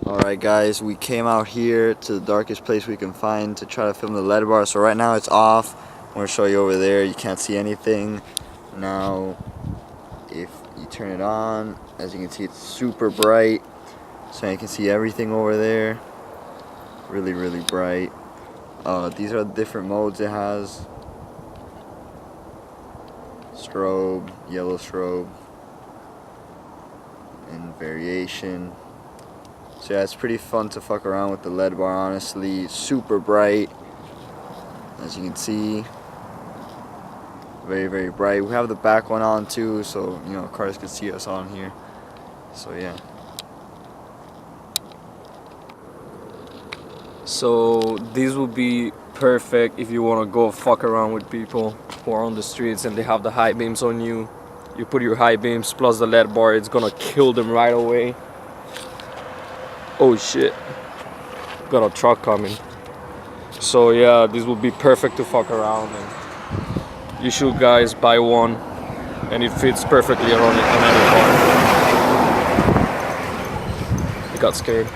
Alright guys, we came out here to the darkest place we can find to try to film the lead bar. So right now it's off. I'm going to show you over there. You can't see anything. Now if you turn it on, as you can see, it's super bright. So you can see everything over there. Really, really bright. These are the different modes it has. Strobe, yellow strobe, and variation. So yeah, it's pretty fun to fuck around with the lead bar, honestly. It's super bright, as you can see. Very, very bright. We have the back one on too, so you know, cars can see us on here. So yeah. So these will be perfect if you want to go fuck around with people who are on the streets and they have the high beams on you. You put your high beams plus the lead bar, it's gonna kill them right away. Oh shit, got a truck coming. So yeah, this will be perfect to fuck around, and you should guys buy one, and it fits perfectly on any car. He got scared.